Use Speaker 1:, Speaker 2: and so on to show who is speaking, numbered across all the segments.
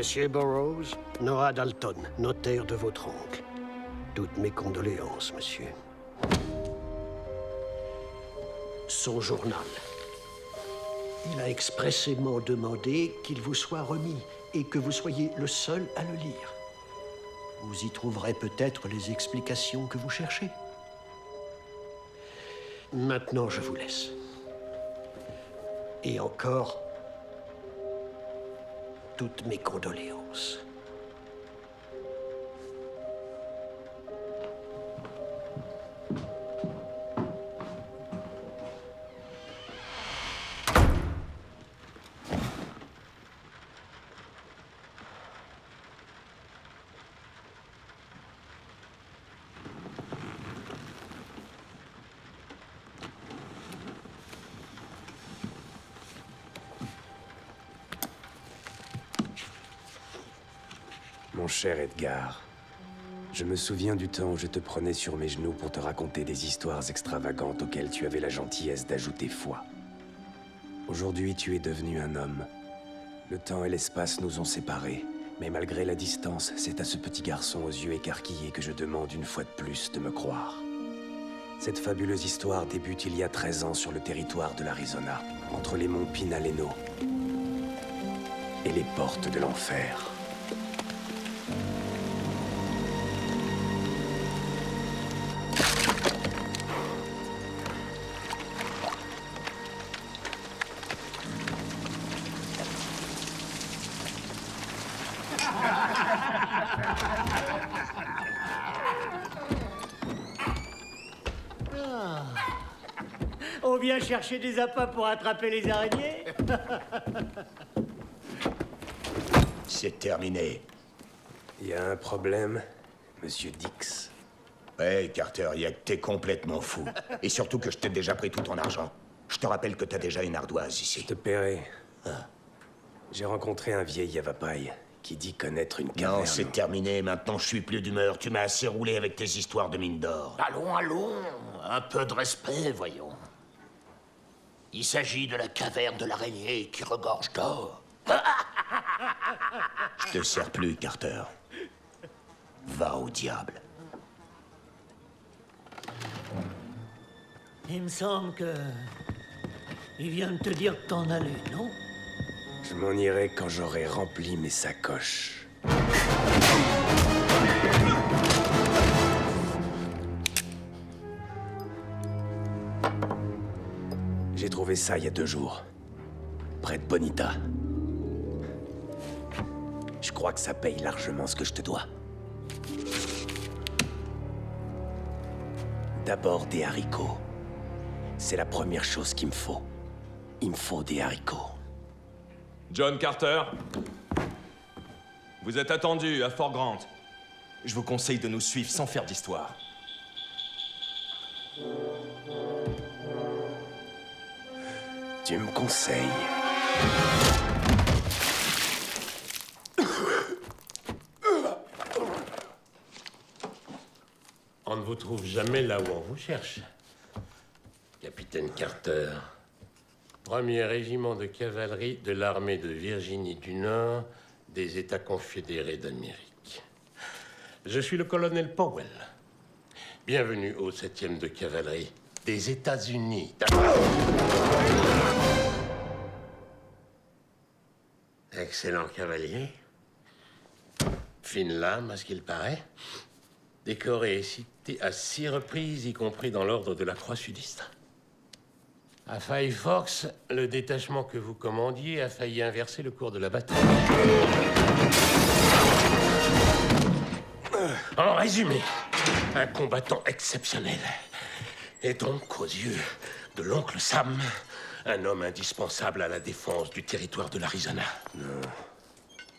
Speaker 1: Monsieur Burroughs, Nora Dalton, notaire de votre oncle. Toutes mes condoléances, monsieur. Son journal. Il a expressément demandé qu'il vous soit remis et que vous soyez le seul à le lire. Vous y trouverez peut-être les explications que vous cherchez. Maintenant, je vous laisse. Et encore, toutes mes condoléances.
Speaker 2: Mon cher Edgar, je me souviens du temps où je te prenais sur mes genoux pour te raconter des histoires extravagantes auxquelles tu avais la gentillesse d'ajouter foi. Aujourd'hui, tu es devenu un homme. Le temps et l'espace nous ont séparés, mais malgré la distance, c'est à ce petit garçon aux yeux écarquillés que je demande une fois de plus de me croire. Cette fabuleuse histoire débute il y a 13 ans sur le territoire de l'Arizona, entre les monts Pinaleno et les portes de l'enfer.
Speaker 3: On vient chercher des appâts pour attraper les araignées?
Speaker 4: C'est terminé.
Speaker 2: Il y a un problème, Monsieur Dix.
Speaker 4: Ouais, Carter, y a que t'es complètement fou. Et surtout que je t'ai déjà pris tout ton argent. Je te rappelle que t'as déjà une ardoise ici.
Speaker 2: Je te paierai. J'ai rencontré un vieil avapaille qui dit connaître une caverne.
Speaker 4: Non, c'est terminé. Maintenant, je suis plus d'humeur. Tu m'as assez roulé avec tes histoires de mine d'or.
Speaker 5: Allons, un peu de respect, voyons. Il s'agit de la caverne de l'araignée qui regorge d'or.
Speaker 4: Je te sers plus, Carter. Va au diable.
Speaker 3: Il me semble que... Il vient de te dire que t'en allais, non?
Speaker 2: Je m'en irai quand j'aurai rempli mes sacoches. J'ai trouvé ça il y a 2 jours. Près de Bonita. Je crois que ça paye largement ce que je te dois. D'abord des haricots. C'est la première chose qu'il me faut. Il me faut des haricots.
Speaker 6: John Carter, vous êtes attendu à Fort Grant. Je vous conseille de nous suivre sans faire d'histoire.
Speaker 2: Tu me conseilles?
Speaker 7: On ne vous trouve jamais là où on vous cherche. Capitaine Carter, 1er régiment de cavalerie de l'armée de Virginie du Nord des États confédérés d'Amérique. Je suis le colonel Powell. Bienvenue au 7e de cavalerie des États-Unis. Excellent cavalier. Fine lame, à ce qu'il paraît. Décoré et cité à 6 reprises, y compris dans l'ordre de la Croix sudiste. À Five Forks, le détachement que vous commandiez a failli inverser le cours de la bataille. En résumé, un combattant exceptionnel. Et donc, aux yeux de l'oncle Sam, un homme indispensable à la défense du territoire de l'Arizona.
Speaker 2: Non.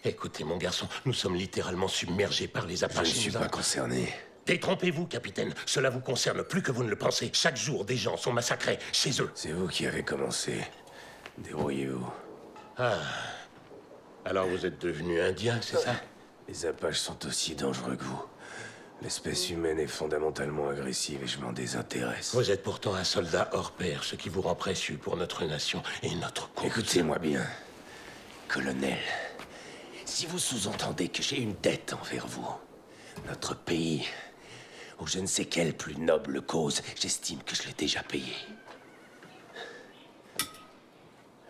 Speaker 7: Écoutez, mon garçon, nous sommes littéralement submergés par les Apaches.
Speaker 2: Je ne suis pas concerné.
Speaker 7: Détrompez-vous, capitaine. Cela vous concerne plus que vous ne le pensez. Chaque jour, des gens sont massacrés chez eux.
Speaker 2: C'est vous qui avez commencé. Débrouillez-vous.
Speaker 7: Ah. Alors vous êtes devenu indien, c'est ça?
Speaker 2: Les Apaches sont aussi dangereux que vous. L'espèce humaine est fondamentalement agressive et je m'en désintéresse.
Speaker 7: Vous êtes pourtant un soldat hors pair, ce qui vous rend précieux pour notre nation et notre cause.
Speaker 2: Écoutez-moi bien, colonel. Si vous sous-entendez que j'ai une dette envers vous, notre pays, ou je ne sais quelle plus noble cause, j'estime que je l'ai déjà payé.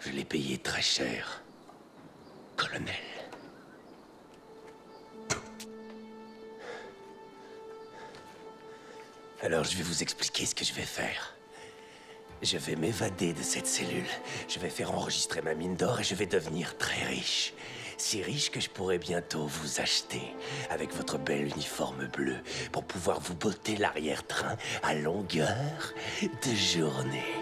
Speaker 2: Je l'ai payé très cher, colonel. Alors je vais vous expliquer ce que je vais faire. Je vais m'évader de cette cellule. Je vais faire enregistrer ma mine d'or et je vais devenir très riche. Si riche que je pourrai bientôt vous acheter avec votre bel uniforme bleu pour pouvoir vous botter l'arrière-train à longueur de journée.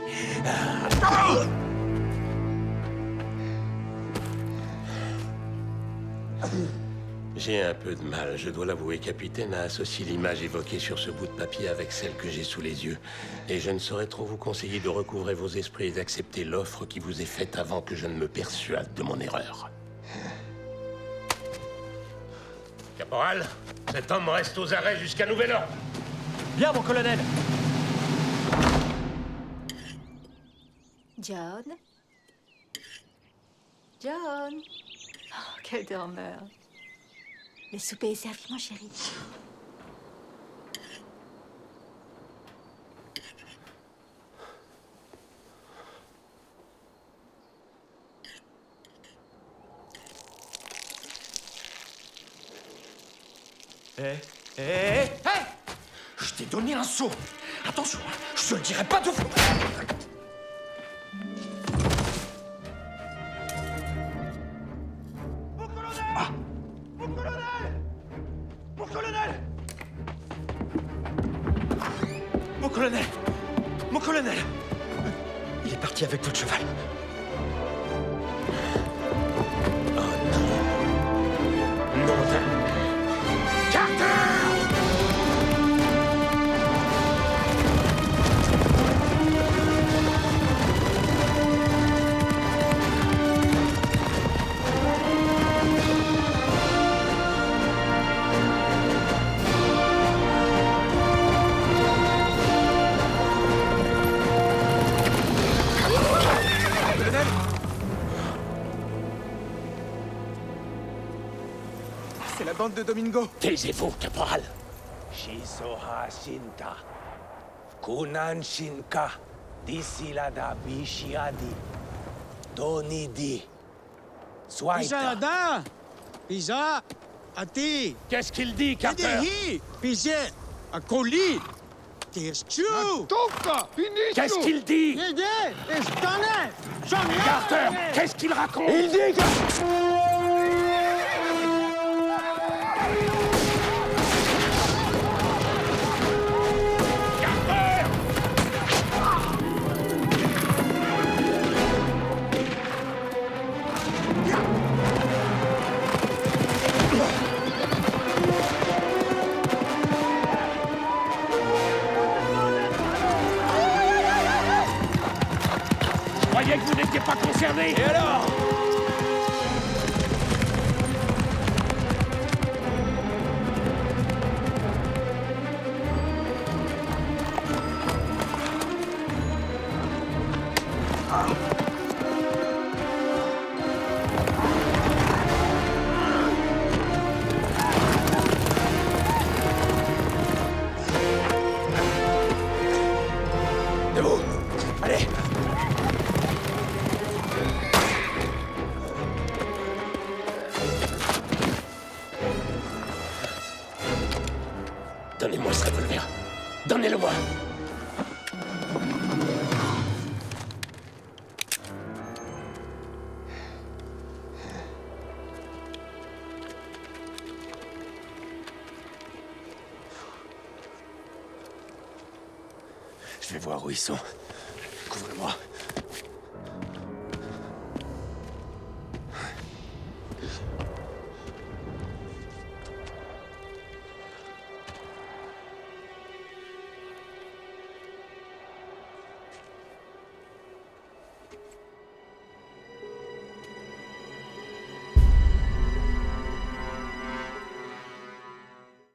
Speaker 7: J'ai un peu de mal, je dois l'avouer, capitaine, à associer l'image évoquée sur ce bout de papier avec celle que j'ai sous les yeux. Et je ne saurais trop vous conseiller de recouvrer vos esprits et d'accepter l'offre qui vous est faite avant que je ne me persuade de mon erreur. Caporal, cet homme reste aux arrêts jusqu'à nouvel ordre.
Speaker 6: Bien, mon colonel.
Speaker 8: John? John? Oh, quel dormeur. Le souper est servi, mon chéri.
Speaker 9: Je t'ai donné un saut. Attention, je te le dirai pas deux fois. Mon colonel! Mon colonel! Mon colonel! Mon colonel! Mon colonel! Il est parti avec votre cheval. C'est la bande de Domingo.
Speaker 7: Taisez-vous, caporal.
Speaker 2: Shisoha Shinta. Kunan Shinka. Disilada Bishiadi. Donidi. Swaita.
Speaker 10: Isalada! Pisa! Ati!
Speaker 7: Qu'est-ce qu'il dit, Carter?
Speaker 10: Idehi! Pise! Akoli! Qu'est-ce
Speaker 7: Qu'est-ce qu'il dit? Carter, qu'est-ce qu'il raconte?
Speaker 2: Il dit que...
Speaker 7: Je croyais que vous n'étiez pas concerné.
Speaker 2: Et alors? Debout! Allez!
Speaker 7: Donnez-moi ce revolver. Donnez-le-moi.
Speaker 2: Je vais voir où ils sont. Couvre-moi.